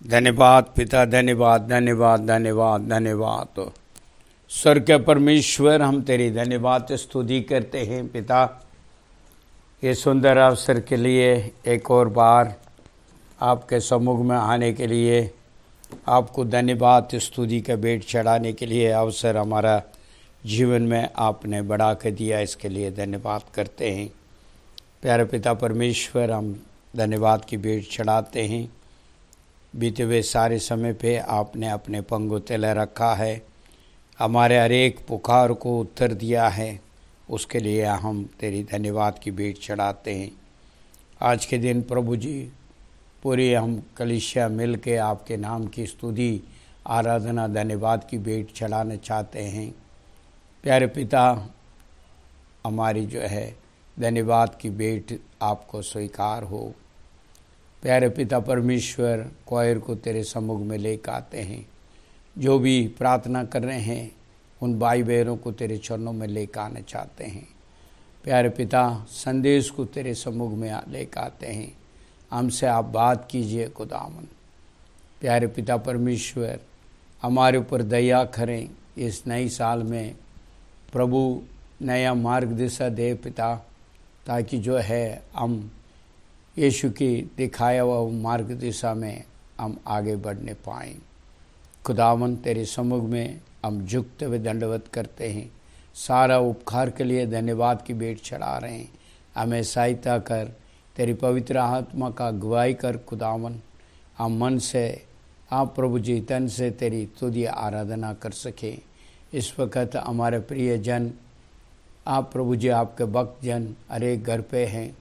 धन्यवाद पिता, धन्यवाद धन्यवाद धन्यवाद धन्यवाद। स्वर्ग के परमेश्वर, हम तेरी धन्यवाद स्तुति करते हैं पिता, ये सुंदर अवसर के लिए, एक और बार आपके सम्मुख में आने के लिए, आपको धन्यवाद स्तुति का भेंट चढ़ाने के लिए अवसर हमारा जीवन में आपने बढ़ा कर दिया, इसके लिए धन्यवाद करते हैं। प्यारे पिता परमेश्वर, हम धन्यवाद की भेंट चढ़ाते हैं। बीते हुए सारे समय पे आपने अपने पंगों तले रखा है, हमारे हर एक पुकार को उत्तर दिया है, उसके लिए हम तेरी धन्यवाद की भेंट चढ़ाते हैं। आज के दिन प्रभु जी, पूरी हम कलीसिया मिल के आपके नाम की स्तुति, आराधना, धन्यवाद की भेंट चढ़ाना चाहते हैं। प्यारे पिता, हमारी जो है धन्यवाद की भेंट आपको स्वीकार हो। प्यारे पिता परमेश्वर, क्वायर को तेरे सम्मुख में लेकर आते हैं, जो भी प्रार्थना कर रहे हैं उन भाई बहनों को तेरे चरणों में लेकर आना चाहते हैं। प्यारे पिता, संदेश को तेरे सम्मुख में लेकर आते हैं, हमसे आप बात कीजिए खुदावन। प्यारे पिता परमेश्वर, हमारे ऊपर दया करें, इस नई साल में प्रभु नया मार्ग दिशा दे पिता, ताकि जो है हम यीशु की दिखाया हुआ मार्ग दिशा में हम आगे बढ़ने पाएँ। खुदावन, तेरे सम्मुख में हम झुकते हुए दंडवत करते हैं, सारा उपकार के लिए धन्यवाद की भेंट चढ़ा रहे हैं। हमें सहायता कर, तेरी पवित्र आत्मा का अगुवाई कर खुदावन, हम मन से, आप प्रभु जी तन से तेरी स्तुति आराधना कर सकें। इस वक्त हमारे प्रिय जन, आप प्रभु जी आपके भक्त जन हर एक घर पे हैं।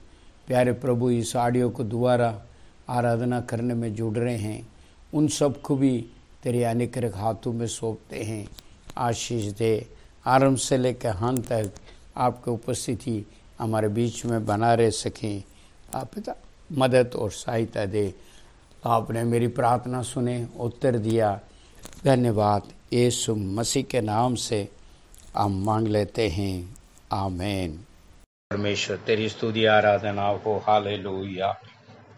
प्यारे प्रभु, इस ऑडियो को दोबारा आराधना करने में जुड़ रहे हैं, उन सब को भी तेरे अनुग्रह हाथों में सौंपते हैं। आशीष दे, आरंभ से लेकर अंत तक आपकी उपस्थिति हमारे बीच में बना रह सकें। आप पिता मदद और सहायता दे। आपने मेरी प्रार्थना सुने, उत्तर दिया, धन्यवाद। यीशु मसीह के नाम से हम मांग लेते हैं, आमीन। परमेश्वर, तेरी स्तुति आराधना हो। हालेलुया।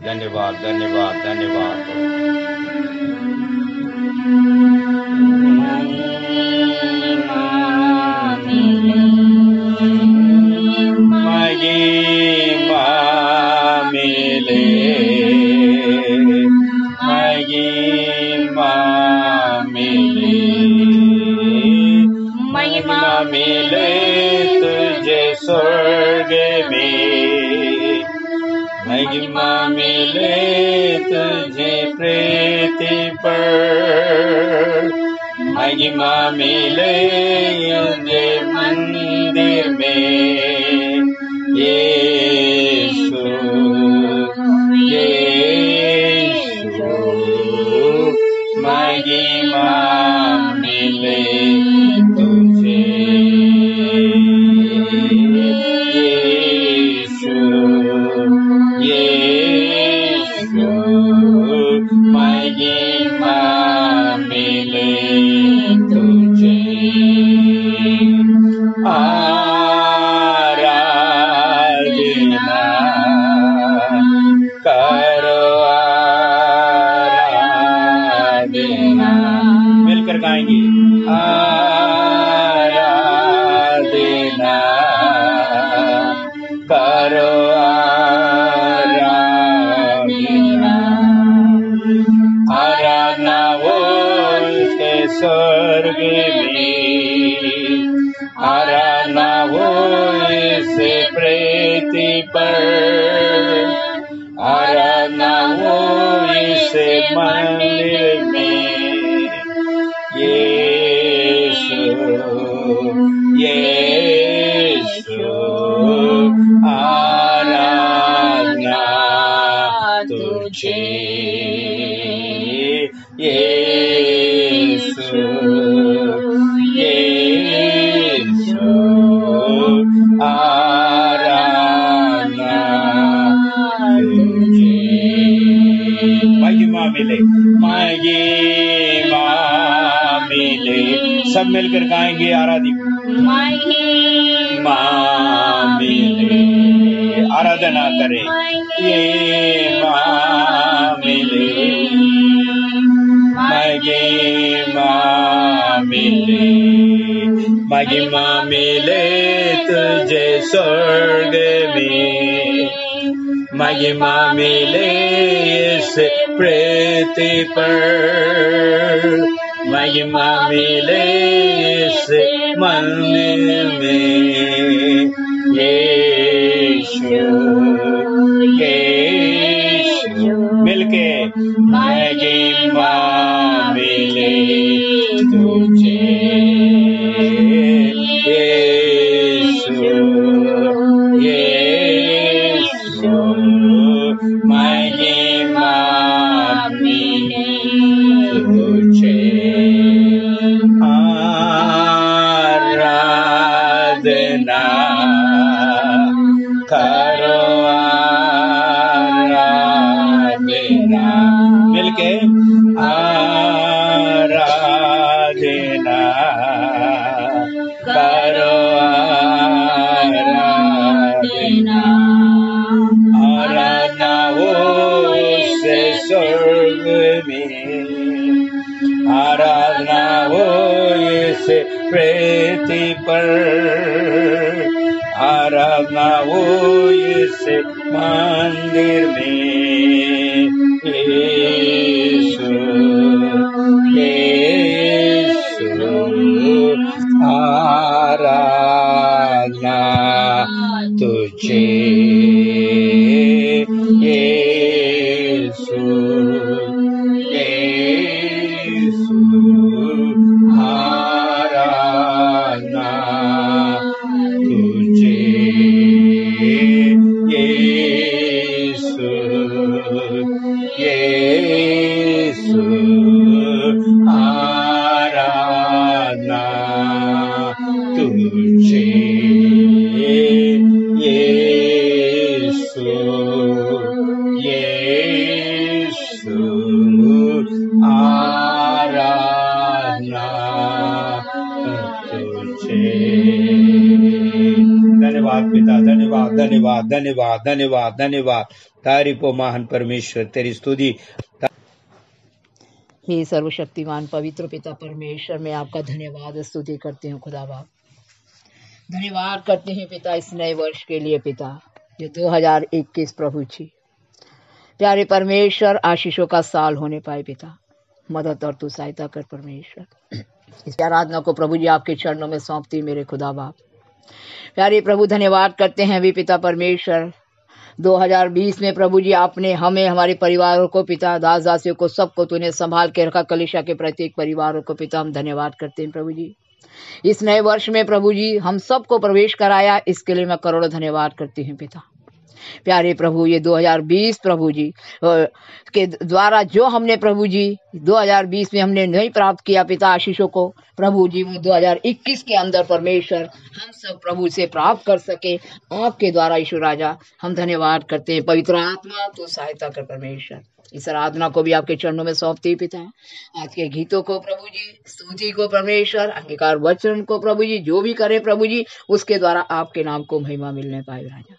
धन्यवाद धन्यवाद धन्यवाद। महिमा मिले तुझे स्वर्ग में, महिमा मिले तुझे पृथ्वी पर, महिमा मिले तुझे मंदिर में। यीशु यीशु महिमा मिले तुझे, यीशु यीशु महिमा मिले तुझे। आराधना करो, आराधना मिलकर गाएंगे। आराधना करो, आराधना, आराधना हो उसके स्वर्ग में, आराधना हो इसे पृथ्वी पर, आराधना हो इसे मंदिर में। यीशु यीशु आराधना तुझे, यीशु यीशु आराधना तुझे। महिमा मिले, महिमा मिले, सब मिलकर गाएंगे आराधिक। महिमा मिले, आराधना करें। ये माँ मिले, महिमा मिले तुझे स्वर्ग में, महिमा मिले इस पृथ्वी पर, महिमा मिले इस मंदिर में। यीशु यीशु मिलके महिमा मिले तुझे, यीशु यीशु महिमा मिले तुझे। आराधना करो आराधना, मिलके आराधना करो आराधना, आराधना उसे स्वर्ग में, आराधना हो इस पृथ्वी पर, आराधना हो इस मंदिर में। यीशु यीशु आराधना तुझे, यीशु यीशु आराधना तुझे, यीशु यीशु आराधना तुझे, यीशु यीशु आराधना तुझे। धन्यवाद पिता, धन्यवाद धन्यवाद धन्यवाद धन्यवाद धन्यवाद। तारीफ हो महान परमेश्वर, तेरी स्तुति। हे सर्वशक्तिमान पवित्र पिता परमेश्वर, मैं आपका धन्यवाद स्तुति करती हूँ खुदा बाप। धन्यवाद करते हैं पिता इस नए वर्ष के लिए पिता, जो 2021 प्रभु जी प्यारे परमेश्वर आशीषों का साल होने पाए पिता। मदद और तू सहायता कर परमेश्वर। इस आराधना को प्रभु जी आपके चरणों में सौंपती मेरे खुदा बाप। प्यारे प्रभु धन्यवाद करते हैं भी पिता परमेश्वर, 2020 में प्रभु जी आपने हमें, हमारे परिवारों को पिता, दास दासियों को, सबको तूने संभाल के रखा। कलीसिया के प्रत्येक परिवारों को पिता हम धन्यवाद करते हैं प्रभु जी। इस नए वर्ष में प्रभु जी हम सबको प्रवेश कराया, इसके लिए मैं करोड़ों धन्यवाद करती हूँ पिता। प्यारे प्रभु ये 2020 प्रभु जी के द्वारा जो हमने प्रभु जी 2020 में हमने नहीं प्राप्त किया पिता आशीषों को, प्रभु जी वो 2021 के अंदर परमेश्वर हम सब प्रभु से प्राप्त कर सके आपके द्वारा। ईश्वर राजा हम धन्यवाद करते हैं। पवित्र आत्मा तो सहायता कर परमेश्वर। इस आराधना को भी आपके चरणों में सौंपती पिता। आज के गीतों को प्रभु जी, स्तुति को परमेश्वर, अंगीकार वचन को प्रभु जी, जो भी करे प्रभु जी उसके द्वारा आपके नाम को महिमा मिलने पाए राजा।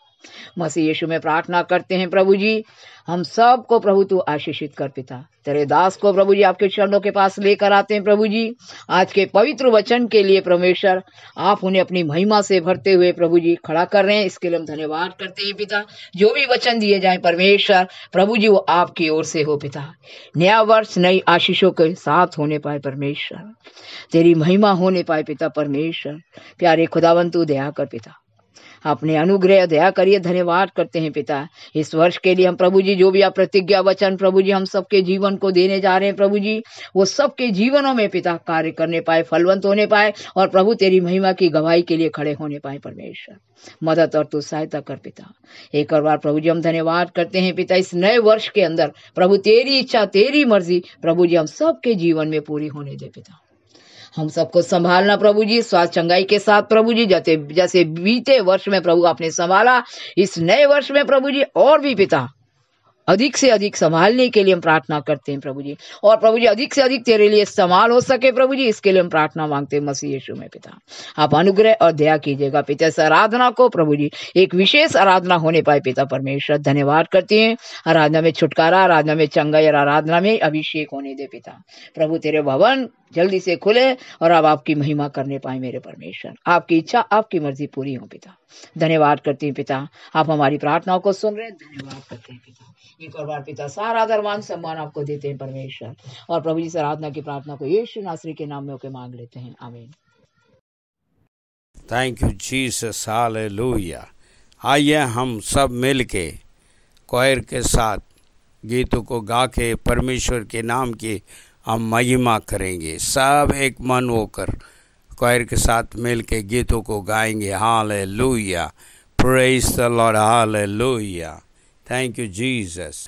मसीह यीशु में प्रार्थना करते हैं प्रभु जी, हम सब को प्रभु तू आशीषित कर पिता। तेरे दास को प्रभु जी आपके चरणों के पास लेकर आते हैं प्रभु जी। आज के पवित्र वचन के लिए परमेश्वर आप उन्हें अपनी महिमा से भरते हुए प्रभु जी खड़ा कर रहे हैं, इसके लिए हम धन्यवाद करते हैं पिता। जो भी वचन दिए जाए परमेश्वर प्रभु जी वो आपकी ओर से हो पिता। नया वर्ष नई आशीषों के साथ होने पाए परमेश्वर, तेरी महिमा होने पाए पिता परमेश्वर। प्यारे खुदावंत तू दया कर पिता, अपने अनुग्रह दया करिए। धन्यवाद करते हैं पिता इस वर्ष के लिए। हम प्रभु जी जो भी आप प्रतिज्ञा वचन प्रभु जी हम सबके जीवन को देने जा रहे हैं प्रभु जी, वो सबके जीवनों में पिता कार्य करने पाए, फलवंत होने पाए और प्रभु तेरी महिमा की गवाही के लिए खड़े होने पाए परमेश्वर। मदद और तू सहायता कर पिता। एक और बार प्रभु जी हम धन्यवाद करते हैं पिता इस नए वर्ष के अंदर प्रभु तेरी इच्छा तेरी मर्जी प्रभु जी हम सबके जीवन में पूरी होने दे पिता। हम सबको संभालना प्रभु जी, स्वास्थ्य चंगाई के साथ प्रभु जी, जैसे बीते वर्ष में प्रभु आपने संभाला, इस नए वर्ष में प्रभु जी और भी पिता अधिक से अधिक संभालने के लिए हम प्रार्थना करते हैं प्रभु जी। और प्रभु जी अधिक से अधिक तेरे लिए इस्तेमाल हो सके प्रभु जी, इसके लिए हम प्रार्थना मांगते हैं मसीह यीशु में पिता। आप अनुग्रह और दया कीजिएगा पिता। इस आराधना को प्रभु जी एक विशेष आराधना होने पाए पिता परमेश्वर। धन्यवाद करते हैं। आराधना में छुटकारा, आराधना में चंगाई और आराधना में अभिषेक होने दे पिता। प्रभु तेरे भवन जल्दी से खुले और अब आपकी महिमा करने पाए मेरे परमेश्वर। आपकी इच्छा आपकी मर्जी पूरी हो पिता। धन्यवाद करते हैं पिता, आप हमारी प्रार्थनाओं को सुन रहे हैं। धन्यवाद करते हैं पिता। एक और बार पिता सारा आदर मान सम्मान आपको देते हैं परमेश्वर। और प्रभु जी से आराधना की प्रार्थना को यीशु नासरी के नाम में होकर मांग लेते हैं, आमीन। Thank you Jesus, hallelujah. आइए हम सब मिल के कोयर के साथ गीतों को गा के परमेश्वर के नाम की हम महिमा करेंगे। सब एक मन होकर कोयर के साथ मिल के गीतों को गाएंगे। Hallelujah, praise the Lord, hallelujah. Thank you Jesus.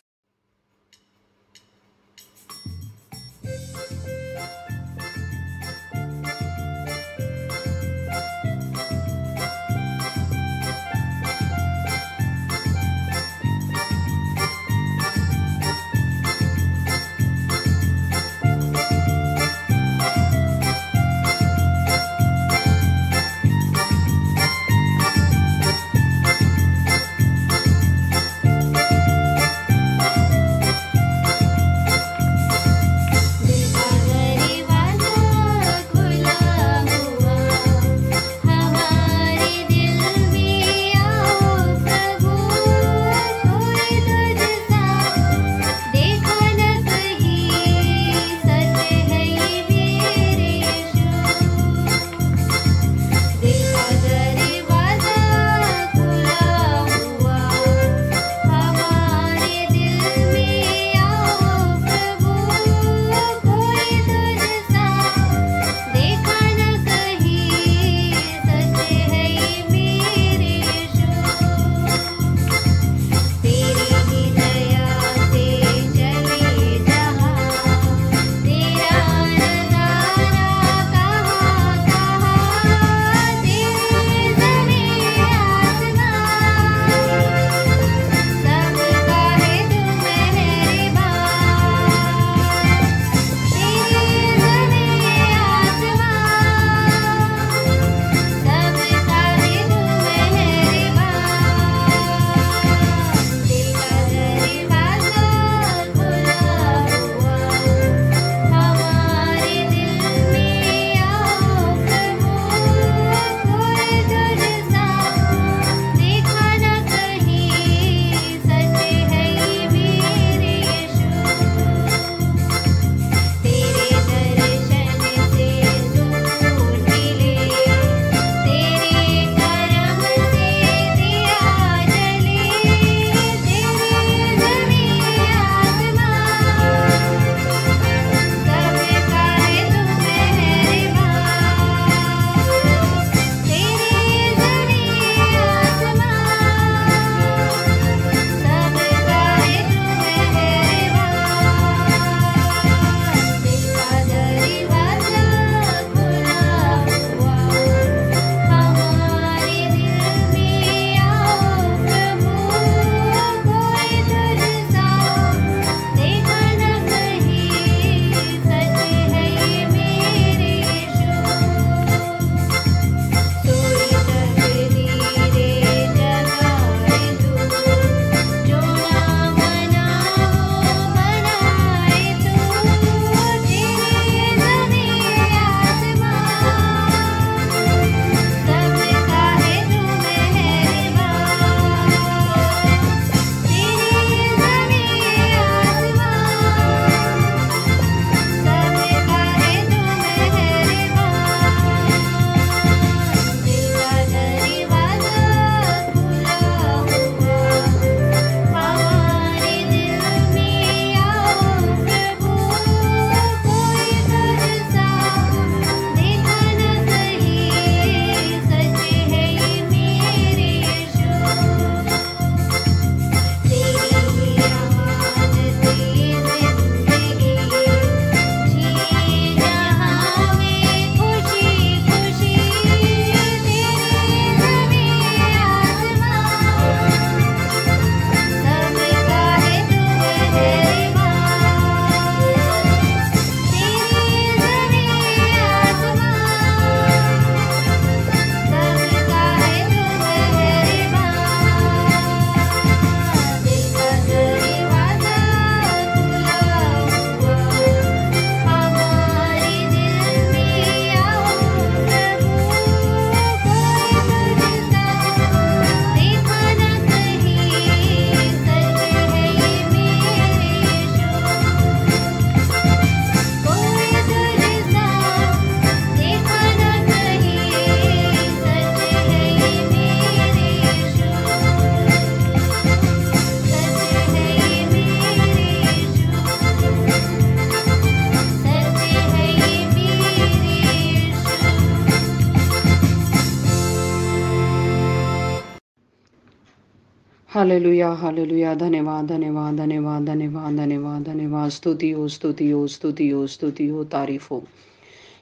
Hallelujah hallelujah. धन्यवाद धन्यवाद धन्यवाद धन्यवाद धन्यवाद धन्यवाद। स्तुति हो स्तुति हो स्तुति हो स्तुति हो, तारीफ हो।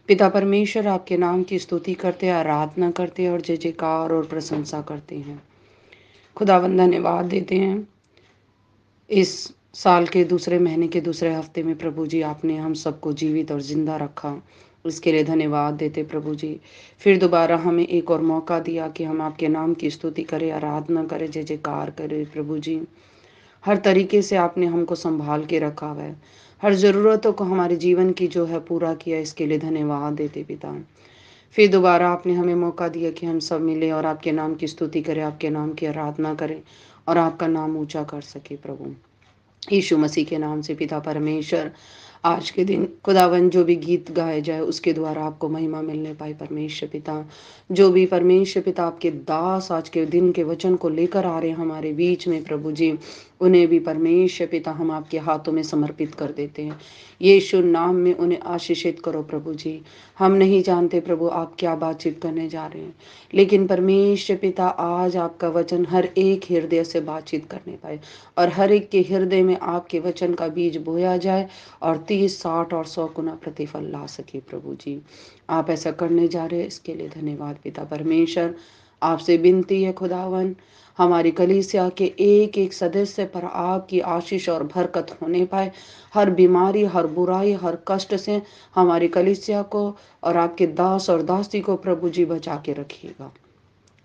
पिता परमेश्वर, आपके नाम की स्तुति करते, आराधना करते और जय जयकार और प्रशंसा करते हैं। खुदावंद धन्यवाद देते हैं इस साल के दूसरे महीने के दूसरे हफ्ते में प्रभु जी आपने हम सबको जीवित और जिंदा रखा, इसके लिए धन्यवाद देते प्रभु जी। फिर दोबारा हमें एक और मौका दिया कि हम आपके नाम की स्तुति करें, आराधना करें, जय जयकार करें प्रभु जी। हर तरीके से आपने हमको संभाल के रखा हुआ है, हर ज़रूरतों को हमारे जीवन की जो है पूरा किया, इसके लिए धन्यवाद देते पिता। फिर दोबारा आपने हमें मौका दिया कि हम सब मिले और आपके नाम की स्तुति करें, आपके नाम की आराधना करें और आपका नाम ऊंचा कर सके प्रभु यीशु मसीह के नाम से। पिता परमेश्वर, आज के दिन खुदावन जो भी गीत गाए जाए उसके द्वारा आपको महिमा मिलने पाए परमेश्वर पिता। जो भी परमेश्वर पिता आपके दास आज के दिन के वचन को लेकर आ रहे हैं हमारे बीच में प्रभु जी, उन्हें भी परमेश्वर पिता हम आपके हाथों में समर्पित कर देते हैं। यीशु नाम में उन्हें आशीषित करो प्रभु जी। हम नहीं जानते प्रभु आप क्या बातचीत करने जा रहे हैं, लेकिन परमेश्वर पिता आज आपका वचन हर एक हृदय से बातचीत करने पाए और हर एक के हृदय में आपके वचन का बीज बोया जाए और 30, 60 और 100 गुना प्रतिफल ला सके प्रभु जी। आप ऐसा करने जा रहे हैं, इसके लिए धन्यवाद पिता परमेश्वर। आपसे विनती है खुदावन, हमारी कलीसिया के एक एक सदस्य पर आपकी आशीष और बरकत होने पाए। हर बीमारी, हर बुराई, हर कष्ट से हमारी कलीसिया को और आपके दास और दासी को प्रभु जी बचा के रखिएगा।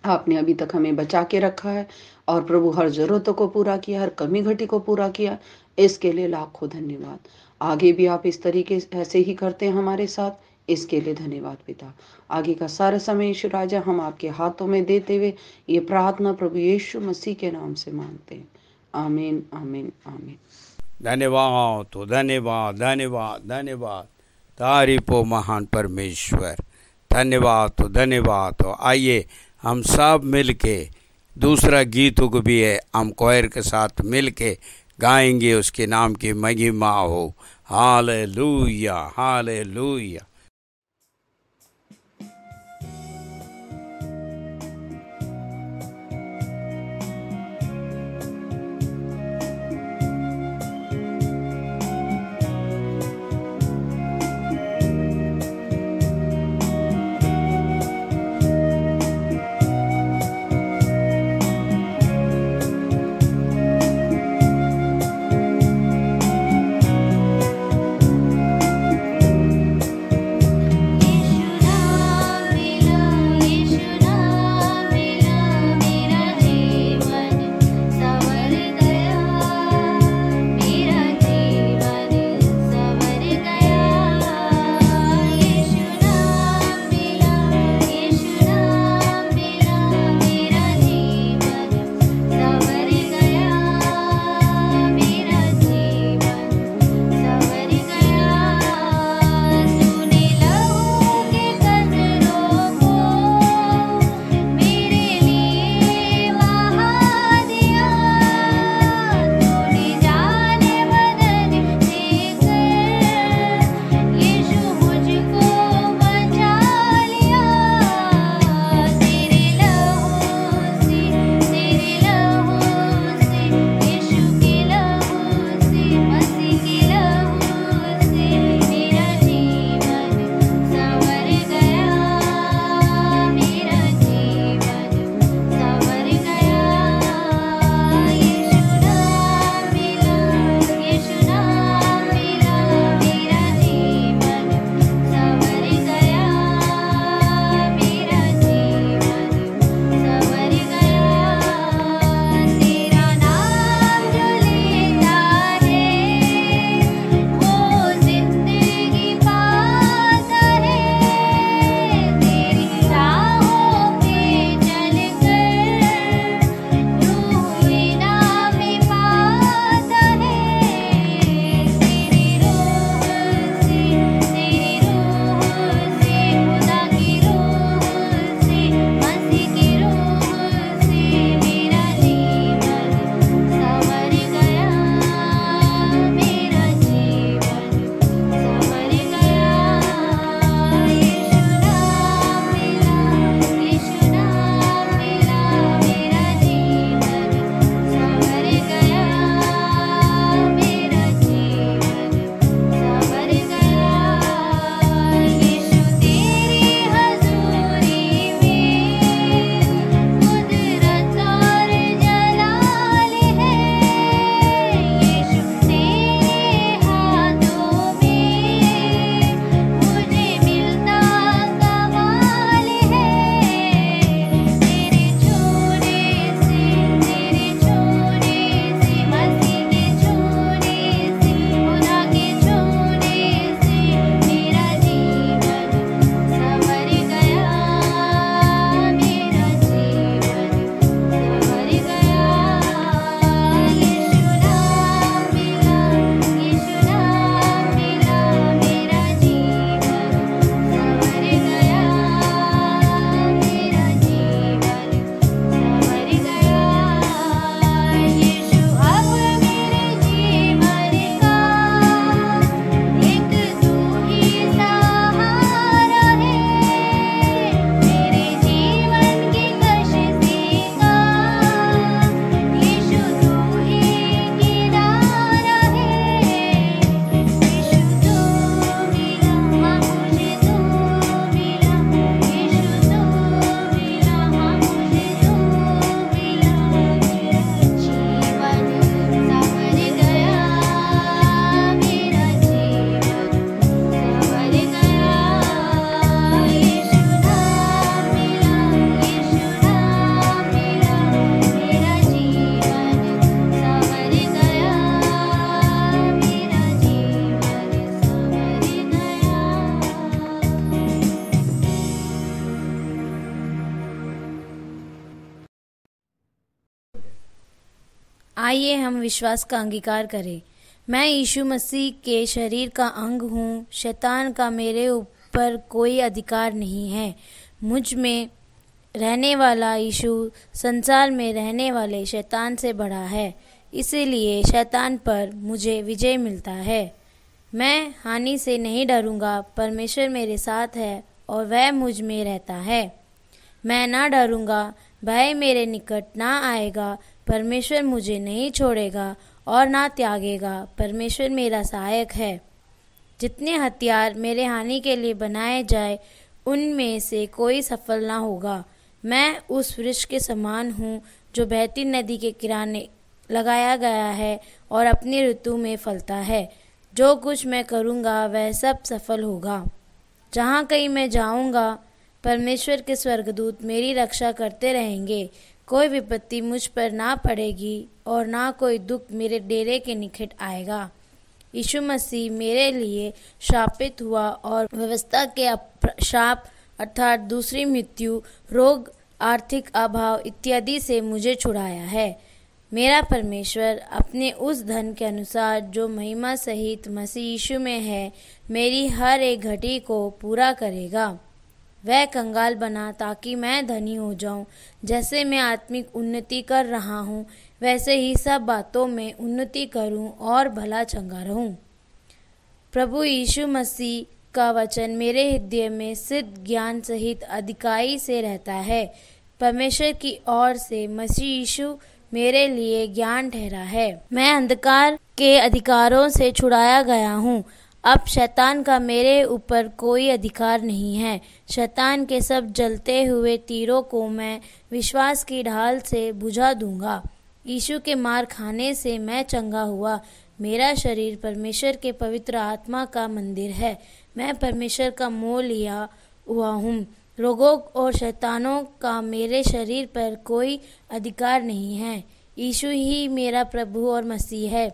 आपने अभी तक हमें बचा के रखा है और प्रभु हर जरूरतों को पूरा किया, हर कमी घटी को पूरा किया, इसके लिए लाखों धन्यवाद। आगे भी आप इस तरीके ऐसे ही करते हैं हमारे साथ, इसके लिए धन्यवाद पिता। आगे का सारा समय यीशु राजा हम आपके हाथों में देते हुए ये प्रार्थना प्रभु यीशु मसीह के नाम से मांगते हैं, आमीन आमीन आमीन। धन्यवाद तो धन्यवाद धन्यवाद धन्यवाद, तारीफ हो महान परमेश्वर। धन्यवाद तो धन्यवाद। तो आइए हम सब मिल के दूसरा गीत को भी है हम कोयर के साथ मिल के गाएंगे, उसके नाम की महिमा हो। Hallelujah hallelujah. आइए हम विश्वास का अंगीकार करें। मैं यीशु मसीह के शरीर का अंग हूँ। शैतान का मेरे ऊपर कोई अधिकार नहीं है। मुझ में रहने वाला यीशु संसार में रहने वाले शैतान से बड़ा है, इसीलिए शैतान पर मुझे विजय मिलता है। मैं हानि से नहीं डरूंगा, परमेश्वर मेरे साथ है और वह मुझ में रहता है। मैं ना डरूंगा, भय मेरे निकट ना आएगा। परमेश्वर मुझे नहीं छोड़ेगा और ना त्यागेगा। परमेश्वर मेरा सहायक है। जितने हथियार मेरे हानि के लिए बनाए जाए, उनमें से कोई सफल ना होगा। मैं उस वृक्ष के समान हूँ जो बहती नदी के किनारे लगाया गया है और अपनी ऋतु में फलता है। जो कुछ मैं करूँगा वह सब सफल होगा। जहाँ कहीं मैं जाऊँगा, परमेश्वर के स्वर्गदूत मेरी रक्षा करते रहेंगे। कोई विपत्ति मुझ पर ना पड़ेगी और ना कोई दुख मेरे डेरे के निकट आएगा। यीशु मसीह मेरे लिए शापित हुआ और व्यवस्था के शाप अर्थात दूसरी मृत्यु, रोग, आर्थिक अभाव इत्यादि से मुझे छुड़ाया है। मेरा परमेश्वर अपने उस धन के अनुसार जो महिमा सहित मसीह यीशु में है, मेरी हर एक घटी को पूरा करेगा। वह कंगाल बना ताकि मैं धनी हो जाऊं। जैसे मैं आत्मिक उन्नति कर रहा हूं, वैसे ही सब बातों में उन्नति करूं और भला चंगा रहूं। प्रभु यीशु मसीह का वचन मेरे हृदय में सिद्ध ज्ञान सहित अधिकाई से रहता है। परमेश्वर की ओर से मसीह यीशु मेरे लिए ज्ञान ठहरा है। मैं अंधकार के अधिकारों से छुड़ाया गया हूँ। अब शैतान का मेरे ऊपर कोई अधिकार नहीं है। शैतान के सब जलते हुए तीरों को मैं विश्वास की ढाल से बुझा दूंगा। यीशु के मार खाने से मैं चंगा हुआ। मेरा शरीर परमेश्वर के पवित्र आत्मा का मंदिर है। मैं परमेश्वर का मोह लिया हुआ हूँ। रोगों और शैतानों का मेरे शरीर पर कोई अधिकार नहीं है। यीशु ही मेरा प्रभु और मसीह है।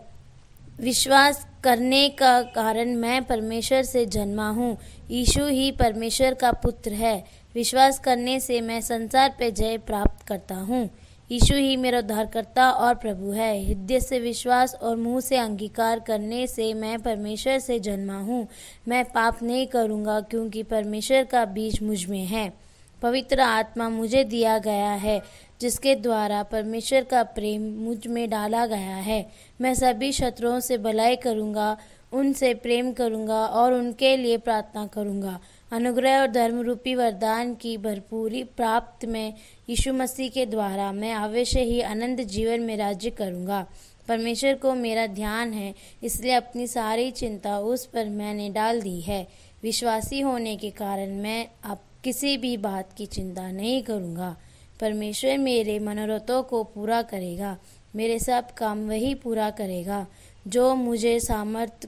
विश्वास करने का कारण मैं परमेश्वर से जन्मा हूँ। यीशु ही परमेश्वर का पुत्र है। विश्वास करने से मैं संसार पे जय प्राप्त करता हूँ। यीशु ही मेरा उद्धारकर्ता और प्रभु है। हृदय से विश्वास और मुंह से अंगीकार करने से मैं परमेश्वर से जन्मा हूँ। मैं पाप नहीं करूँगा क्योंकि परमेश्वर का बीज मुझ में है। पवित्र आत्मा मुझे दिया गया है, जिसके द्वारा परमेश्वर का प्रेम मुझ में डाला गया है। मैं सभी शत्रुओं से भलाई करूँगा, उनसे प्रेम करूँगा और उनके लिए प्रार्थना करूँगा। अनुग्रह और धर्म रूपी वरदान की भरपूरी प्राप्त में यीशु मसीह के द्वारा मैं अवश्य ही अनंत जीवन में राज्य करूँगा। परमेश्वर को मेरा ध्यान है, इसलिए अपनी सारी चिंता उस पर मैंने डाल दी है। विश्वासी होने के कारण मैं अब किसी भी बात की चिंता नहीं करूँगा। परमेश्वर मेरे मनोरथों को पूरा करेगा। मेरे सब काम वही पूरा करेगा। जो मुझे सामर्थ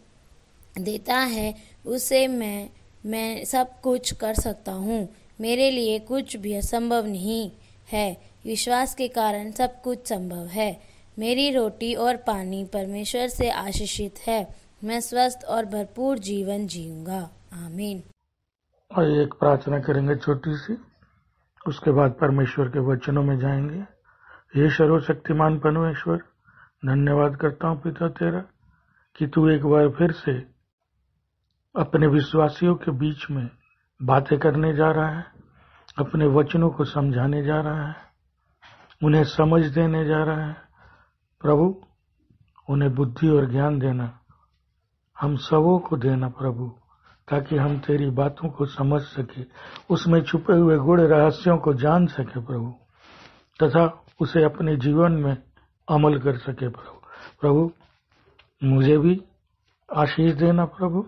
देता है, उससे मैं सब कुछ कर सकता हूँ। मेरे लिए कुछ भी असंभव नहीं है। विश्वास के कारण सब कुछ संभव है। मेरी रोटी और पानी परमेश्वर से आशीषित है। मैं स्वस्थ और भरपूर जीवन जीऊंगा। आमीन। और एक प्रार्थना करेंगे छोटी सी, उसके बाद परमेश्वर के वचनों में जाएंगे। हे सर्वशक्तिमान परमेश्वर, धन्यवाद करता हूँ पिता तेरा कि तू एक बार फिर से अपने विश्वासियों के बीच में बातें करने जा रहा है, अपने वचनों को समझाने जा रहा है, उन्हें समझ देने जा रहा है। प्रभु, उन्हें बुद्धि और ज्ञान देना, हम सबों को देना प्रभु, ताकि हम तेरी बातों को समझ सके, उसमें छुपे हुए गूढ़ रहस्यों को जान सके प्रभु, तथा उसे अपने जीवन में अमल कर सके प्रभु, मुझे भी आशीष देना प्रभु,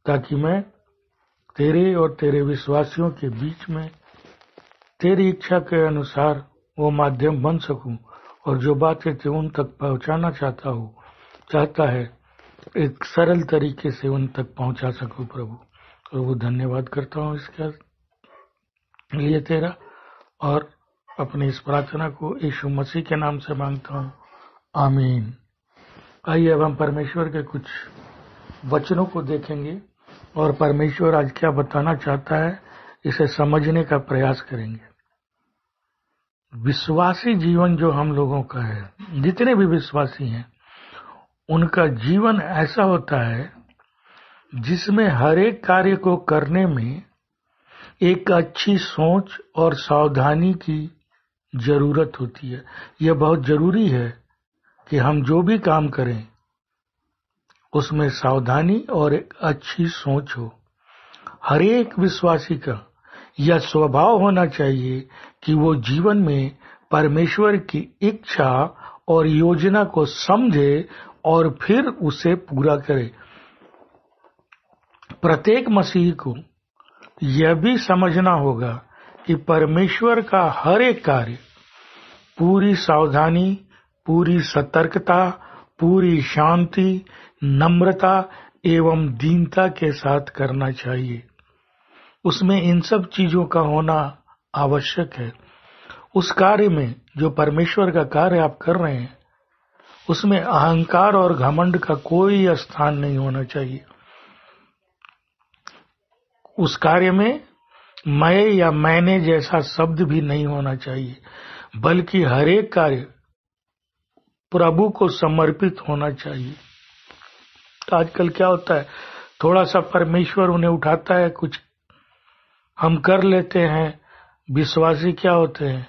ताकि मैं तेरे और तेरे विश्वासियों के बीच में तेरी इच्छा के अनुसार वो माध्यम बन सकूं, और जो बातें तू उन तक पहुंचाना चाहता है, एक सरल तरीके से उन तक पहुंचा सकूं प्रभु, धन्यवाद करता हूं इसके लिए तेरा, और अपनी इस प्रार्थना को यीशु मसीह के नाम से मांगता हूं। आमीन। आइए अब हम परमेश्वर के कुछ वचनों को देखेंगे और परमेश्वर आज क्या बताना चाहता है, इसे समझने का प्रयास करेंगे। विश्वासी जीवन जो हम लोगों का है, जितने भी विश्वासी हैं, उनका जीवन ऐसा होता है जिसमें हर एक कार्य को करने में एक अच्छी सोच और सावधानी की जरूरत होती है। यह बहुत जरूरी है कि हम जो भी काम करें उसमें सावधानी और एक अच्छी सोच हो। हर एक विश्वासी का यह स्वभाव होना चाहिए कि वो जीवन में परमेश्वर की इच्छा और योजना को समझे और फिर उसे पूरा करे। प्रत्येक मसीही को यह भी समझना होगा कि परमेश्वर का हर एक कार्य पूरी सावधानी, पूरी सतर्कता, पूरी शांति, नम्रता एवं दीनता के साथ करना चाहिए। उसमें इन सब चीजों का होना आवश्यक है। उस कार्य में, जो परमेश्वर का कार्य आप कर रहे हैं, उसमें अहंकार और घमंड का कोई स्थान नहीं होना चाहिए। उस कार्य में मैं या मैंने जैसा शब्द भी नहीं होना चाहिए, बल्कि हर एक कार्य प्रभु को समर्पित होना चाहिए। तो आजकल क्या होता है, थोड़ा सा परमेश्वर उन्हें उठाता है, कुछ हम कर लेते हैं, विश्वासी क्या होते हैं,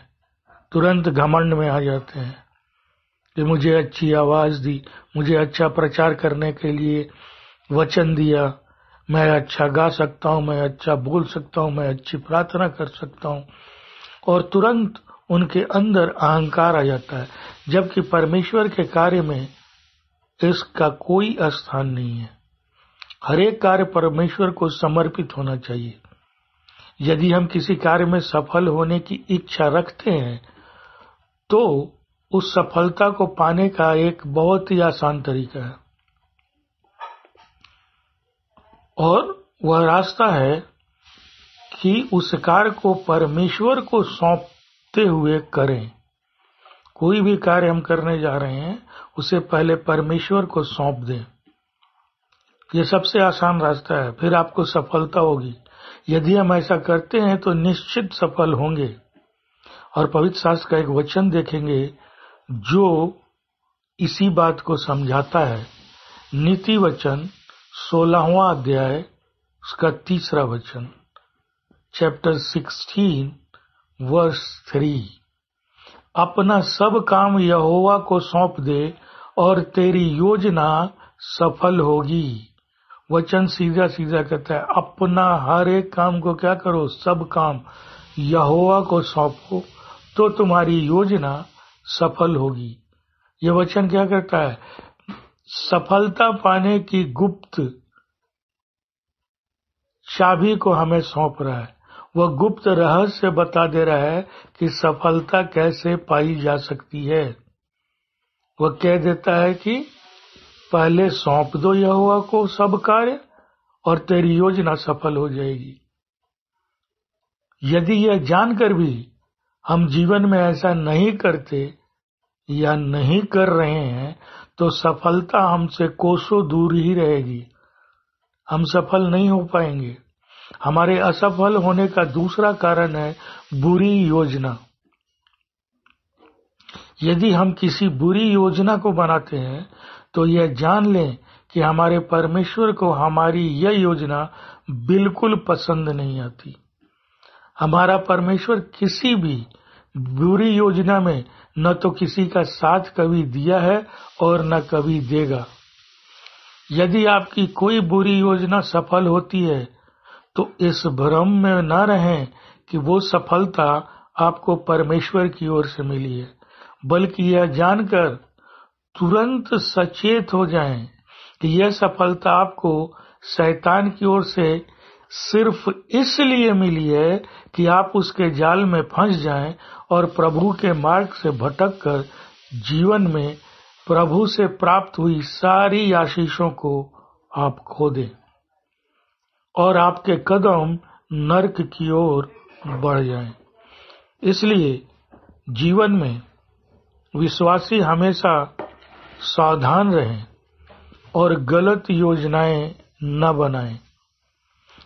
तुरंत घमंड में आ जाते हैं कि मुझे अच्छी आवाज दी, मुझे अच्छा प्रचार करने के लिए वचन दिया, मैं अच्छा गा सकता हूँ, मैं अच्छा बोल सकता हूँ, मैं अच्छी प्रार्थना कर सकता हूँ, और तुरंत उनके अंदर अहंकार आ जाता है, जबकि परमेश्वर के कार्य में इसका कोई स्थान नहीं है। हर एक कार्य परमेश्वर को समर्पित होना चाहिए। यदि हम किसी कार्य में सफल होने की इच्छा रखते हैं तो उस सफलता को पाने का एक बहुत ही आसान तरीका है, और वह रास्ता है कि उस कार्य को परमेश्वर को सौंपते हुए करें। कोई भी कार्य हम करने जा रहे हैं, उसे पहले परमेश्वर को सौंप दें। यह सबसे आसान रास्ता है, फिर आपको सफलता होगी। यदि हम ऐसा करते हैं तो निश्चित सफल होंगे। और पवित्र शास्त्र का एक वचन देखेंगे जो इसी बात को समझाता है। नीति वचन 16वां अध्याय, उसका 3रा वचन, चैप्टर 16 वर्स 3। अपना सब काम यहोवा को सौंप दे और तेरी योजना सफल होगी। वचन सीधा सीधा कहता है, अपना हर एक काम को क्या करो, सब काम यहोवा को सौंपो तो तुम्हारी योजना सफल होगी। यह वचन क्या करता है, सफलता पाने की गुप्त चाबी को हमें सौंप रहा है। वह गुप्त रहस्य बता दे रहा है कि सफलता कैसे पाई जा सकती है। वह कह देता है कि पहले सौंप दो यहोवा को सब कार्य और तेरी योजना सफल हो जाएगी। यदि यह जानकर भी हम जीवन में ऐसा नहीं करते या नहीं कर रहे हैं तो सफलता हमसे कोसों दूर ही रहेगी। हम सफल नहीं हो पाएंगे। हमारे असफल होने का दूसरा कारण है बुरी योजना। यदि हम किसी बुरी योजना को बनाते हैं तो यह जान लें कि हमारे परमेश्वर को हमारी यह योजना बिल्कुल पसंद नहीं आती। हमारा परमेश्वर किसी भी बुरी योजना में न तो किसी का साथ कभी दिया है और न कभी देगा। यदि आपकी कोई बुरी योजना सफल होती है तो इस भ्रम में न रहें कि वो सफलता आपको परमेश्वर की ओर से मिली है, बल्कि यह जानकर तुरंत सचेत हो जाएं कि यह सफलता आपको शैतान की ओर से सिर्फ इसलिए मिली है कि आप उसके जाल में फंस जाएं और प्रभु के मार्ग से भटक कर जीवन में प्रभु से प्राप्त हुई सारी आशीषों को आप खो दें और आपके कदम नर्क की ओर बढ़ जाएं। इसलिए जीवन में विश्वासी हमेशा सावधान रहें और गलत योजनाएं न बनाएं,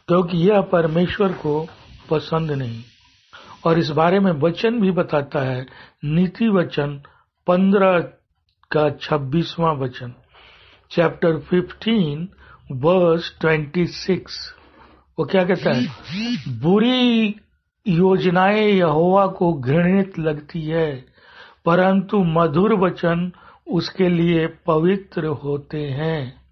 क्योंकि यह परमेश्वर को पसंद नहीं। और इस बारे में वचन भी बताता है। नीति वचन 15 का 26वां वचन, चैप्टर 15 वर्स 26, वो क्या कहता है? बुरी योजनाएं यहोवा को घृणित लगती है, परंतु मधुर वचन उसके लिए पवित्र होते हैं।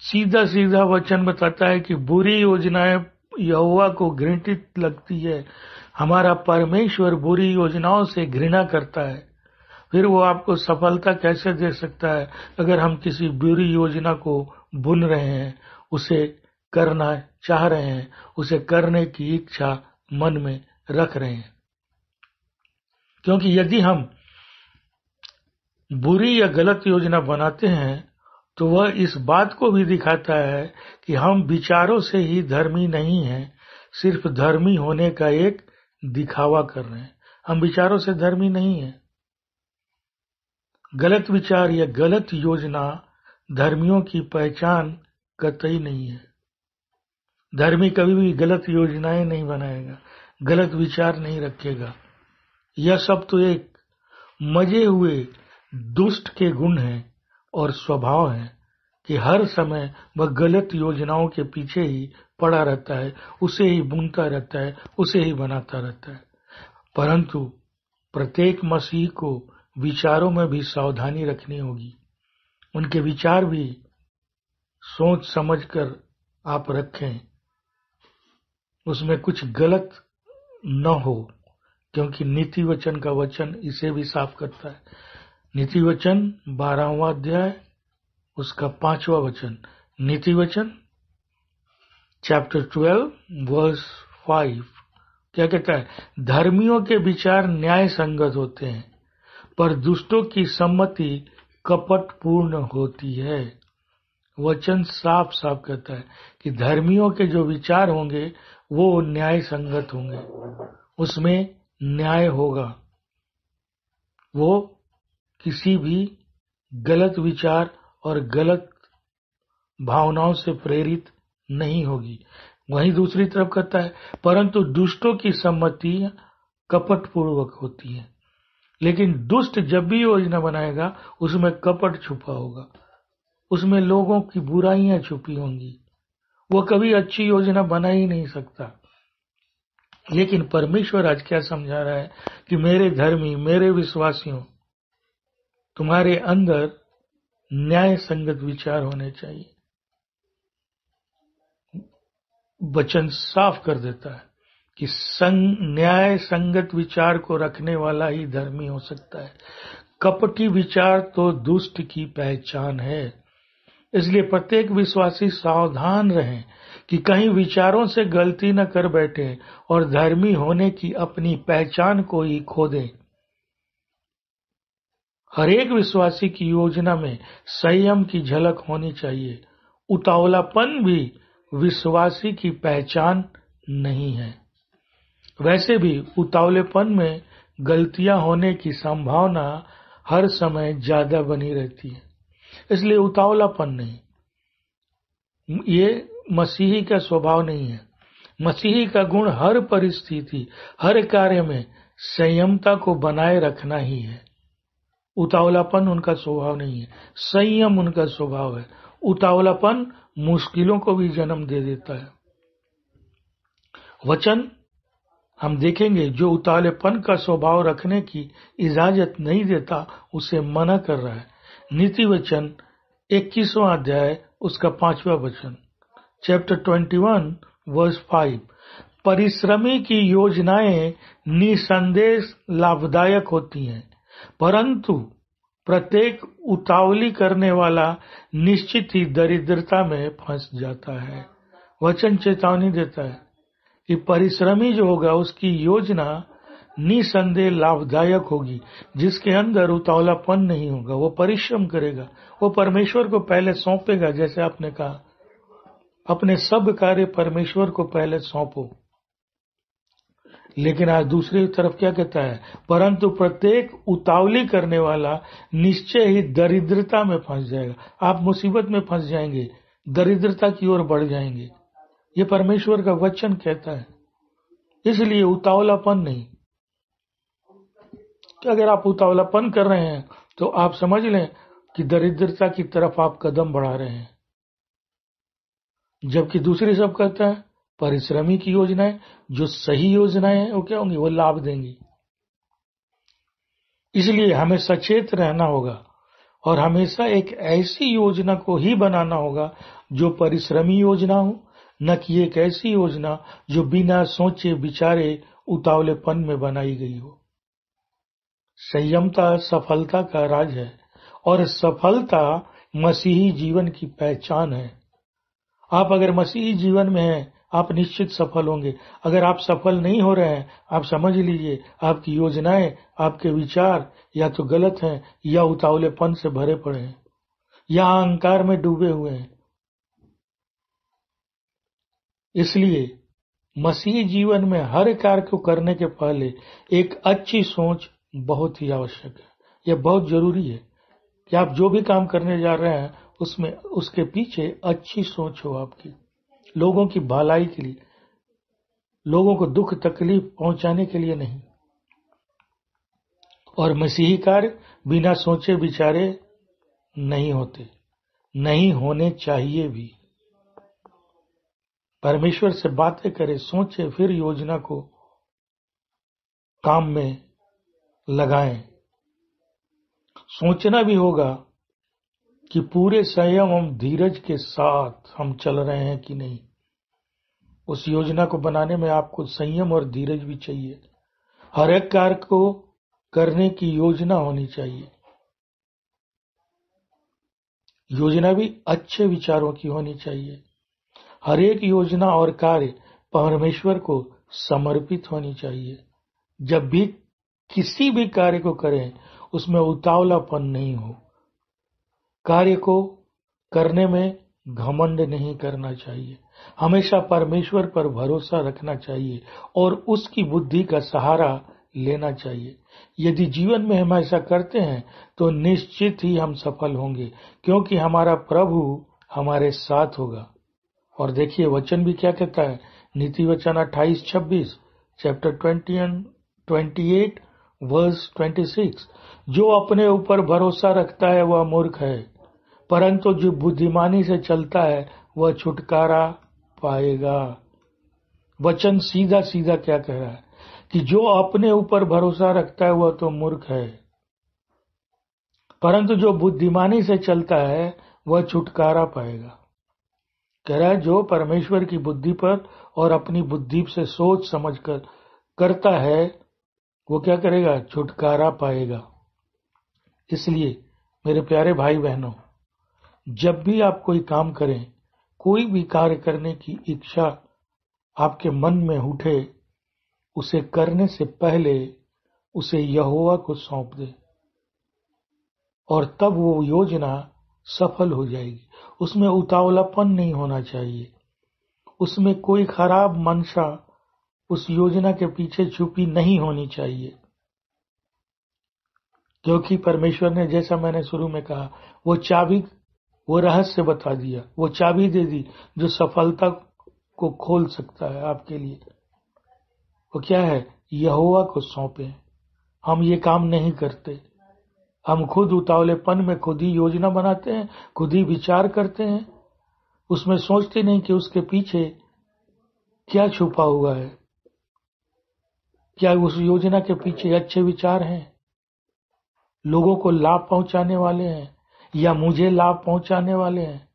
सीधा सीधा वचन बताता है कि बुरी योजनाएं यहोवा को घृणित लगती है। हमारा परमेश्वर बुरी योजनाओं से घृणा करता है। फिर वो आपको सफलता कैसे दे सकता है अगर हम किसी बुरी योजना को बुन रहे हैं, उसे करना चाह रहे हैं, उसे करने की इच्छा मन में रख रहे हैं। क्योंकि यदि हम बुरी या गलत योजना बनाते हैं तो वह इस बात को भी दिखाता है कि हम विचारों से ही धर्मी नहीं हैं, सिर्फ धर्मी होने का एक दिखावा कर रहे हैं। हम विचारों से धर्मी नहीं हैं। गलत विचार या गलत योजना धर्मियों की पहचान कतई नहीं है। धर्मी कभी भी गलत योजनाएं नहीं बनाएगा, गलत विचार नहीं रखेगा। यह सब तो एक मजे हुए दुष्ट के गुण हैं और स्वभाव है कि हर समय वह गलत योजनाओं के पीछे ही पड़ा रहता है, उसे ही बुनता रहता है, उसे ही बनाता रहता है। परंतु प्रत्येक मसीह को विचारों में भी सावधानी रखनी होगी। उनके विचार भी सोच समझकर आप रखें, उसमें कुछ गलत न हो, क्योंकि नीति वचन का वचन इसे भी साफ करता है। नीति वचन 12वां अध्याय उसका 5वां वचन, नीति वचन चैप्टर 12 वर्स 5 क्या कहता है? धर्मियों के विचार न्याय संगत होते हैं, पर दुष्टों की सम्मति कपटपूर्ण होती है। वचन साफ साफ कहता है कि धर्मियों के जो विचार होंगे वो न्याय संगत होंगे, उसमें न्याय होगा। वो किसी भी गलत विचार और गलत भावनाओं से प्रेरित नहीं होगी। वहीं दूसरी तरफ कहता है, परंतु दुष्टों की सम्मति कपटपूर्वक होती है। लेकिन दुष्ट जब भी योजना बनाएगा उसमें कपट छुपा होगा, उसमें लोगों की बुराइयां छुपी होंगी। वो कभी अच्छी योजना बना ही नहीं सकता। लेकिन परमेश्वर आज क्या समझा रहा है कि मेरे धर्मी, मेरे विश्वासियों, तुम्हारे अंदर न्याय संगत विचार होने चाहिए। वचन साफ कर देता है कि न्याय संगत विचार को रखने वाला ही धर्मी हो सकता है। कपटी विचार तो दुष्ट की पहचान है। इसलिए प्रत्येक विश्वासी सावधान रहें कि कहीं विचारों से गलती न कर बैठे और धर्मी होने की अपनी पहचान को ही खो दें। हर एक विश्वासी की योजना में संयम की झलक होनी चाहिए। उतावलापन भी विश्वासी की पहचान नहीं है। वैसे भी उतावलेपन में गलतियां होने की संभावना हर समय ज्यादा बनी रहती है। इसलिए उतावलापन नहीं, ये मसीही का स्वभाव नहीं है। मसीही का गुण हर परिस्थिति, हर कार्य में संयमता को बनाए रखना ही है। उतावलापन उनका स्वभाव नहीं है, संयम उनका स्वभाव है। उतावलापन मुश्किलों को भी जन्म दे देता है। वचन हम देखेंगे जो उतावलेपन का स्वभाव रखने की इजाजत नहीं देता, उसे मना कर रहा है। नीति वचन 21वां अध्याय उसका 5वां वचन, चैप्टर 21 वर्स 5, परिश्रमी की योजनाएं निसंदेह लाभदायक होती हैं, परंतु प्रत्येक उतावली करने वाला निश्चित ही दरिद्रता में फंस जाता है। वचन चेतावनी देता है कि परिश्रमी जो होगा उसकी योजना निसंदेह लाभदायक होगी। जिसके अंदर उतावलापन नहीं होगा, वो परिश्रम करेगा, वो परमेश्वर को पहले सौंपेगा। जैसे आपने कहा, अपने सब कार्य परमेश्वर को पहले सौंपो। लेकिन आज दूसरी तरफ क्या कहता है? परंतु प्रत्येक उतावली करने वाला निश्चय ही दरिद्रता में फंस जाएगा। आप मुसीबत में फंस जाएंगे, दरिद्रता की ओर बढ़ जाएंगे। ये परमेश्वर का वचन कहता है। इसलिए उतावलापन नहीं। अगर आप उतावलापन कर रहे हैं तो आप समझ लें कि दरिद्रता की तरफ आप कदम बढ़ा रहे हैं। जबकि दूसरी सब कहता है परिश्रमी की योजनाएं, जो सही योजनाएं हैं वो क्या होंगी, वो लाभ देंगी। इसलिए हमें सचेत रहना होगा और हमेशा एक ऐसी योजना को ही बनाना होगा जो परिश्रमी योजना हो, न कि एक ऐसी योजना जो बिना सोचे विचारे उतावलेपन में बनाई गई हो। संयमता सफलता का राज है और सफलता मसीही जीवन की पहचान है। आप अगर मसीही जीवन में हैं, आप निश्चित सफल होंगे। अगर आप सफल नहीं हो रहे हैं, आप समझ लीजिए आपकी योजनाएं, आपके विचार या तो गलत हैं या उतावलेपन से भरे पड़े हैं या अहंकार में डूबे हुए हैं। इसलिए मसीही जीवन में हर कार्य को करने के पहले एक अच्छी सोच बहुत ही आवश्यक है। यह बहुत जरूरी है कि आप जो भी काम करने जा रहे हैं उसमें उसके पीछे अच्छी सोच हो आपकी, लोगों की भलाई के लिए, लोगों को दुख तकलीफ पहुंचाने के लिए नहीं। और मसीही कार्य बिना सोचे विचारे नहीं होते, नहीं होने चाहिए भी। परमेश्वर से बातें करें, सोचे, फिर योजना को काम में लगाएं। सोचना भी होगा कि पूरे संयम और धीरज के साथ हम चल रहे हैं कि नहीं। उस योजना को बनाने में आपको संयम और धीरज भी चाहिए। हर एक कार्य को करने की योजना होनी चाहिए। योजना भी अच्छे विचारों की होनी चाहिए। हर एक योजना और कार्य परमेश्वर को समर्पित होनी चाहिए। जब भी किसी भी कार्य को करें उसमें उतावलापन नहीं हो। कार्य को करने में घमंड नहीं करना चाहिए। हमेशा परमेश्वर पर भरोसा रखना चाहिए और उसकी बुद्धि का सहारा लेना चाहिए। यदि जीवन में हम ऐसा करते हैं तो निश्चित ही हम सफल होंगे, क्योंकि हमारा प्रभु हमारे साथ होगा। और देखिए वचन भी क्या कहता है, नीति वचन 28-26 चैप्टर 28 वर्स 26, जो अपने ऊपर भरोसा रखता है वह मूर्ख है, परंतु जो बुद्धिमानी से चलता है वह छुटकारा पाएगा। वचन सीधा सीधा क्या कह रहा है कि जो अपने ऊपर भरोसा रखता है वह तो मूर्ख है, परंतु जो बुद्धिमानी से चलता है वह छुटकारा पाएगा। कह रहा है जो परमेश्वर की बुद्धि पर और अपनी बुद्धि से सोच समझ कर करता है वो क्या करेगा, छुटकारा पाएगा। इसलिए मेरे प्यारे भाई बहनों, जब भी आप कोई काम करें, कोई भी कार्य करने की इच्छा आपके मन में उठे, उसे करने से पहले उसे यहोवा को सौंप दे और तब वो योजना सफल हो जाएगी। उसमें उतावलापन नहीं होना चाहिए, उसमें कोई खराब मंशा उस योजना के पीछे छुपी नहीं होनी चाहिए, क्योंकि परमेश्वर ने, जैसा मैंने शुरू में कहा, वो चाबी, वो रहस्य बता दिया, वो चाबी दे दी जो सफलता को खोल सकता है आपके लिए। वो क्या है, यहोवा को सौंपे। हम ये काम नहीं करते, हम खुद उतावलेपन में खुद ही योजना बनाते हैं, खुद ही विचार करते हैं, उसमें सोचते नहीं कि उसके पीछे क्या छुपा हुआ है, क्या उस योजना के पीछे अच्छे विचार हैं, लोगों को लाभ पहुंचाने वाले हैं या मुझे लाभ पहुंचाने वाले हैं।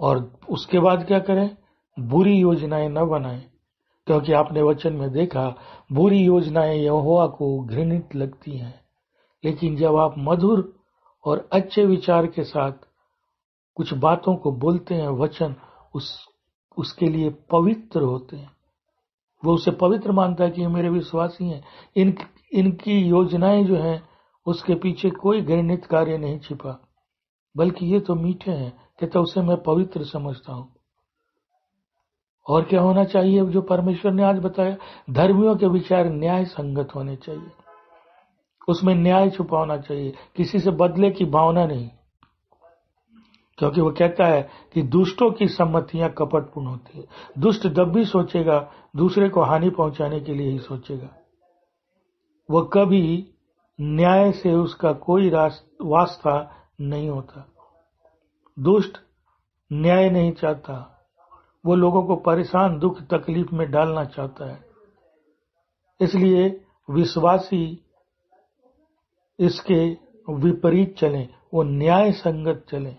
और उसके बाद क्या करें, बुरी योजनाएं न बनाएं, क्योंकि आपने वचन में देखा बुरी योजनाएं यहोवा को घृणित लगती हैं, लेकिन जब आप मधुर और अच्छे विचार के साथ कुछ बातों को बोलते हैं, वचन उसके लिए पवित्र होते हैं। वो उसे पवित्र मानता है कि ये मेरे विश्वासी हैं, इनकी योजनाएं जो हैं उसके पीछे कोई घृणित कार्य नहीं छिपा, बल्कि ये तो मीठे हैं, कहता उसे मैं पवित्र समझता हूं। और क्या होना चाहिए जो परमेश्वर ने आज बताया, धर्मियों के विचार न्याय संगत होने चाहिए, उसमें न्याय छुपा होना चाहिए, किसी से बदले की भावना नहीं। क्योंकि वो कहता है कि दुष्टों की सम्मतियां कपटपूर्ण होती है। दुष्ट जब भी सोचेगा दूसरे को हानि पहुंचाने के लिए ही सोचेगा, वह कभी न्याय से उसका कोई वास्ता नहीं होता। दुष्ट न्याय नहीं चाहता, वो लोगों को परेशान दुख तकलीफ में डालना चाहता है। इसलिए विश्वासी इसके विपरीत चलें, वो न्याय संगत चलें।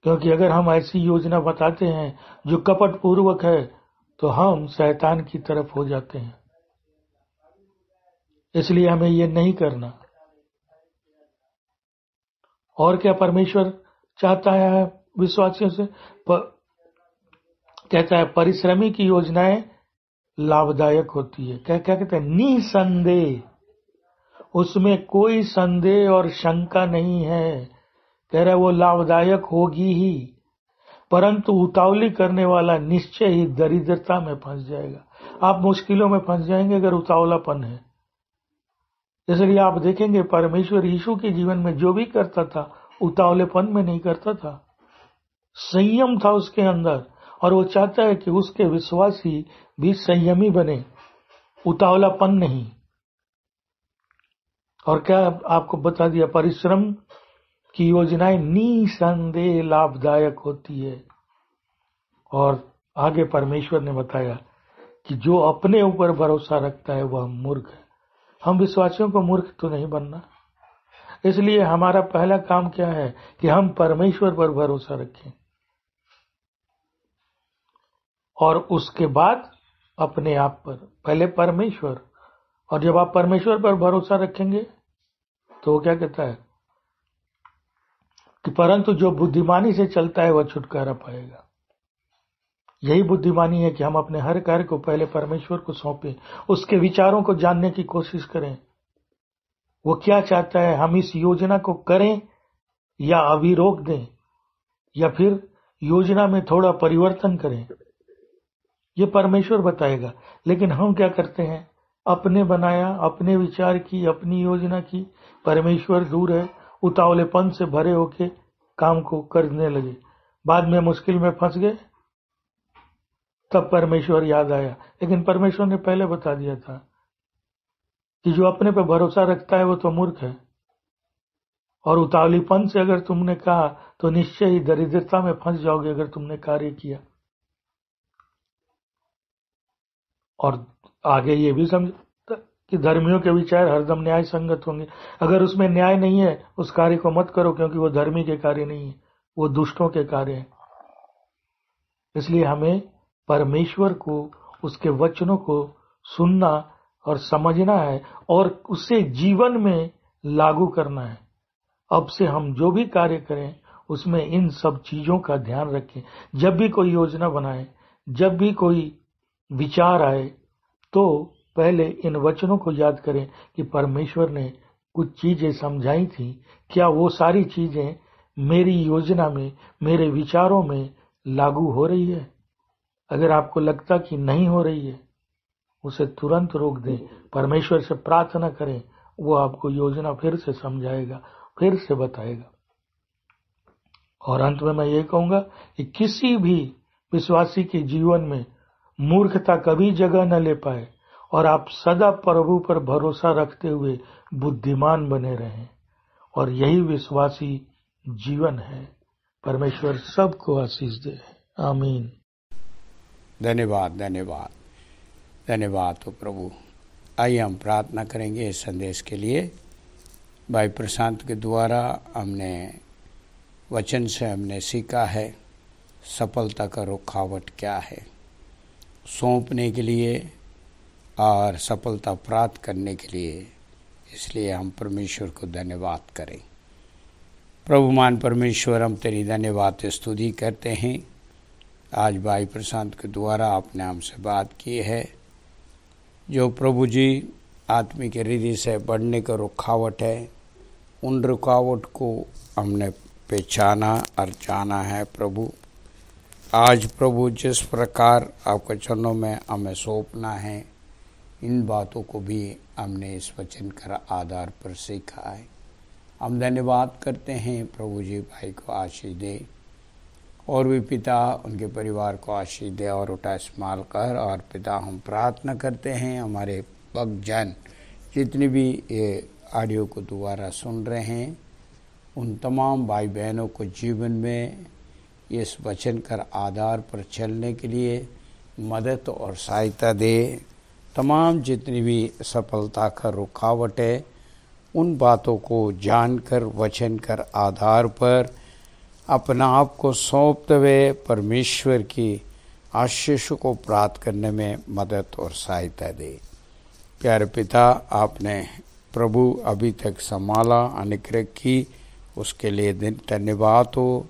क्योंकि अगर हम ऐसी योजना बताते हैं जो कपट पूर्वक है तो हम शैतान की तरफ हो जाते हैं। इसलिए हमें ये नहीं करना। और क्या परमेश्वर चाहता है विश्वासियों से? कहता है परिश्रमी की योजनाएं लाभदायक होती है। क्या क्या कहते हैं? निसंदेह, उसमें कोई संदेह और शंका नहीं है। कह रहा है वो लाभदायक होगी ही, परंतु उतावली करने वाला निश्चय ही दरिद्रता में फंस जाएगा। आप मुश्किलों में फंस जाएंगे अगर उतावलापन है। इसलिए आप देखेंगे परमेश्वर यीशु के जीवन में जो भी करता था उतावलेपन में नहीं करता था, संयम था उसके अंदर। और वो चाहता है कि उसके विश्वासी भी संयमी बने, उतावलापन नहीं। और क्या आपको बता दिया, परिश्रम की योजनाएं निसंदेह लाभदायक होती है। और आगे परमेश्वर ने बताया कि जो अपने ऊपर भरोसा रखता है वह मूर्ख है। हम विश्वासियों को मूर्ख तो नहीं बनना। इसलिए हमारा पहला काम क्या है कि हम परमेश्वर पर भरोसा रखें और उसके बाद अपने आप पर। पहले परमेश्वर, और जब आप परमेश्वर पर भरोसा रखेंगे तो वो क्या कहता है कि परंतु जो बुद्धिमानी से चलता है वह छुटकारा पाएगा। यही बुद्धिमानी है कि हम अपने हर कार्य को पहले परमेश्वर को सौंपें, उसके विचारों को जानने की कोशिश करें। वो क्या चाहता है, हम इस योजना को करें या अभी रोक दें या फिर योजना में थोड़ा परिवर्तन करें, ये परमेश्वर बताएगा। लेकिन हम क्या करते हैं, अपने बनाया, अपने विचार की, अपनी योजना की। परमेश्वर दूर है, उतावलेपन से भरे होके काम को करने लगे, बाद में मुश्किल में फंस गए, तब परमेश्वर याद आया। लेकिन परमेश्वर ने पहले बता दिया था कि जो अपने पे भरोसा रखता है वो तो मूर्ख है। और उतावलीपन से अगर तुमने कहा तो निश्चय ही दरिद्रता में फंस जाओगे अगर तुमने कार्य किया। और आगे ये भी समझ कि धर्मियों के विचार हरदम न्याय संगत होंगे। अगर उसमें न्याय नहीं है उस कार्य को मत करो, क्योंकि वो धर्मी के कार्य नहीं है, वो दुष्टों के कार्य है। इसलिए हमें परमेश्वर को, उसके वचनों को सुनना और समझना है और उसे जीवन में लागू करना है। अब से हम जो भी कार्य करें उसमें इन सब चीजों का ध्यान रखें। जब भी कोई योजना बनाए, जब भी कोई विचार आए, तो पहले इन वचनों को याद करें कि परमेश्वर ने कुछ चीजें समझाई थी। क्या वो सारी चीजें मेरी योजना में, मेरे विचारों में लागू हो रही है? अगर आपको लगता कि नहीं हो रही है, उसे तुरंत रोक दें, परमेश्वर से प्रार्थना करें, वो आपको योजना फिर से समझाएगा, फिर से बताएगा। और अंत में मैं ये कहूंगा कि किसी भी विश्वासी के जीवन में मूर्खता कभी जगह न ले पाए और आप सदा प्रभु पर भरोसा रखते हुए बुद्धिमान बने रहें। और यही विश्वासी जीवन है। परमेश्वर सबको आशीष दे। आमीन। धन्यवाद, धन्यवाद, धन्यवाद हो प्रभु। आइए हम प्रार्थना करेंगे इस संदेश के लिए। भाई प्रशांत के द्वारा हमने वचन से हमने सीखा है सफलता का रुकावट क्या है। सौंपने के लिए और सफलता प्राप्त करने के लिए, इसलिए हम परमेश्वर को धन्यवाद करें। प्रभु मान परमेश्वर, हम तेरी धन्यवाद स्तुति करते हैं। आज भाई प्रशांत के द्वारा आपने हमसे बात की है, जो प्रभु जी आत्मिक रीति से बढ़ने का रुकावट है, उन रुकावट को हमने पहचाना और जाना है। प्रभु आज प्रभु जिस प्रकार आपके चरणों में हमें सौंपना है, इन बातों को भी हमने इस वचन के आधार पर सीखा है। हम धन्यवाद करते हैं प्रभु जी, भाई को आशीष दे और भी पिता उनके परिवार को आशीष दे और उठा इस्तेमाल कर। और पिता हम प्रार्थना करते हैं हमारे भक्तजन जितनी भी ये ऑडियो को दोबारा सुन रहे हैं उन तमाम भाई बहनों को जीवन में इस वचन कर आधार पर चलने के लिए मदद और सहायता दे। तमाम जितनी भी सफलता का रुकावट है उन बातों को जानकर वचन कर आधार पर अपना आप को सौंपते हुए परमेश्वर की आशीष को प्राप्त करने में मदद और सहायता दे। प्यारे पिता, आपने प्रभु अभी तक संभाला, अनुग्रह की, उसके लिए धन्यवाद हो।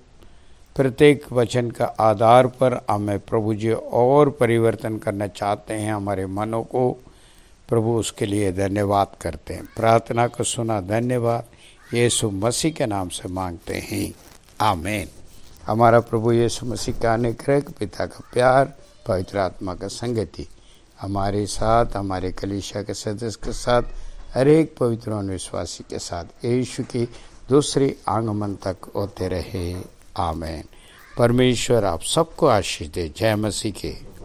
प्रत्येक वचन का आधार पर हमें प्रभु जी और परिवर्तन करना चाहते हैं हमारे मनों को, प्रभु उसके लिए धन्यवाद करते हैं। प्रार्थना को सुना, धन्यवाद यीशु मसीह के नाम से मांगते हैं, आमीन। हमारा प्रभु यीशु मसीह का अनुग्रह, पिता का प्यार, पवित्र आत्मा का संगति हमारे साथ, हमारे कलीसिया के सदस्य के साथ, हर एक पवित्र और विश्वासी के साथ यीशु की दूसरी आगमन तक होते रहे, आमीन। परमेश्वर आप सबको आशीष दे। जय मसीह के।